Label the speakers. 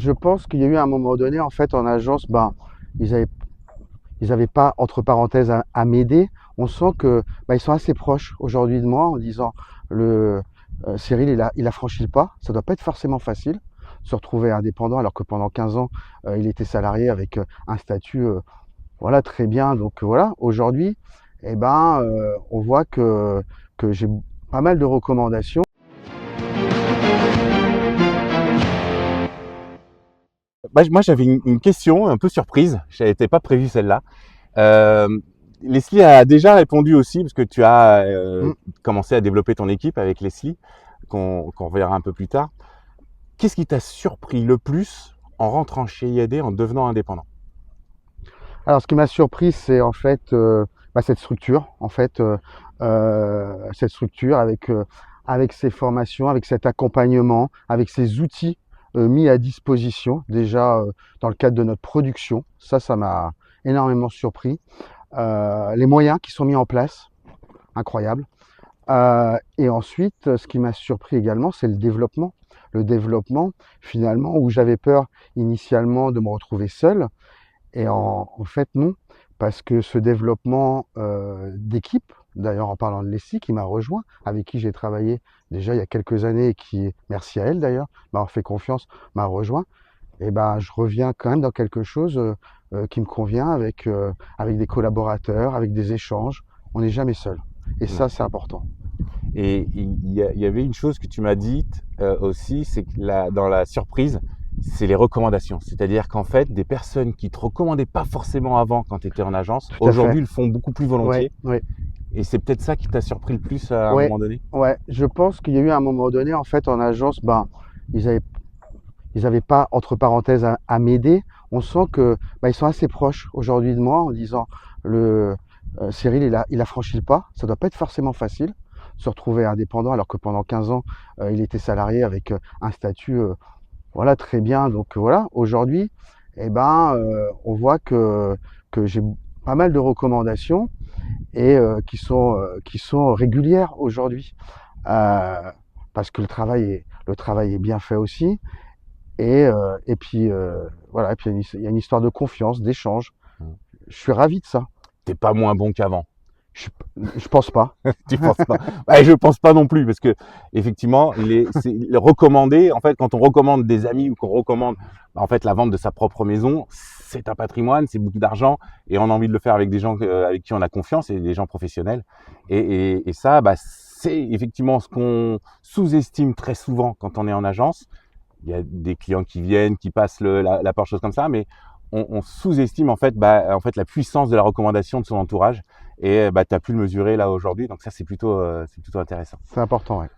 Speaker 1: Je pense qu'il y a eu un moment donné, en fait, en agence, ils avaient, ils avaient pas, entre parenthèses, à m'aider. On sent que ils sont assez proches aujourd'hui de moi en disant le Cyril, il a franchi le pas. Ça doit pas être forcément facile de se retrouver indépendant alors que pendant 15 ans, il était salarié avec un statut voilà, très bien. Donc voilà, aujourd'hui, on voit que j'ai pas mal de recommandations.
Speaker 2: Moi, j'avais une question un peu surprise. Je n'avais pas prévu celle-là. Euh, Leslie a déjà répondu aussi, parce que tu as
Speaker 1: Mm.
Speaker 2: commencé à développer ton équipe avec Leslie, qu'on verra un peu plus tard. Qu'est-ce qui t'a surpris le plus en rentrant chez IAD, en devenant indépendant?
Speaker 1: Alors, ce qui m'a surpris, c'est en fait cette structure, cette structure avec ces formations, avec cet accompagnement, avec ces outils mis à disposition déjà dans le cadre de notre production. Ça m'a énormément surpris. Les moyens qui sont mis en place, incroyable. Et ensuite, ce qui m'a surpris également, c'est le développement. Le développement, finalement, où j'avais peur initialement de me retrouver seul. Et en fait, non, parce que ce développement d'équipe, d'ailleurs en parlant de Leslie qui m'a rejoint, avec qui j'ai travaillé déjà il y a quelques années et qui, merci à elle d'ailleurs, m'a fait confiance, m'a rejoint, et je reviens quand même dans quelque chose qui me convient avec des collaborateurs, avec des échanges. On n'est jamais seul. Et
Speaker 2: Ouais.
Speaker 1: ça, c'est important.
Speaker 2: Et il y avait une chose que tu m'as dite aussi, c'est que dans la surprise, c'est les recommandations. C'est-à-dire qu'en fait, des personnes qui te recommandaient pas forcément avant quand tu étais en agence,
Speaker 1: Tout à fait.
Speaker 2: aujourd'hui le font beaucoup plus
Speaker 1: Ouais,
Speaker 2: volontiers.
Speaker 1: ouais.
Speaker 2: Et c'est peut-être ça qui t'a surpris le plus à un
Speaker 1: Ouais,
Speaker 2: moment donné?
Speaker 1: ouais. Je pense qu'il y a eu un moment donné, en fait, en agence, ils avaient ils n'avaient pas, entre parenthèses, à m'aider. On sent que ils sont assez proches aujourd'hui de moi en disant le Cyril, il a franchi le pas. Ça doit pas être forcément facile de se retrouver indépendant alors que pendant 15 ans, il était salarié avec un statut voilà, très bien. Donc voilà, aujourd'hui, on voit que j'ai pas mal de recommandations et qui sont régulières aujourd'hui. Parce que le travail est bien fait aussi. Et puis, voilà, et puis il y a une histoire de confiance, d'échange. Je suis ravi de ça.
Speaker 2: T'es pas moins bon qu'avant.
Speaker 1: Je, je pense pas.
Speaker 2: Tu penses pas? Ouais, je pense pas non plus, parce que effectivement, les recommander, en fait, quand on recommande des amis ou qu'on recommande, en fait, la vente de sa propre maison, c'est un patrimoine, c'est beaucoup d'argent, et on a envie de le faire avec des gens avec qui on a confiance et des gens professionnels. Et ça, c'est effectivement ce qu'on sous-estime très souvent quand on est en agence. Il y a des clients qui viennent, qui passent la porte, choses comme ça, mais on sous-estime en fait la puissance de la recommandation de son entourage, et tu as pu le mesurer là aujourd'hui, donc ça c'est plutôt intéressant.
Speaker 1: C'est important, ouais.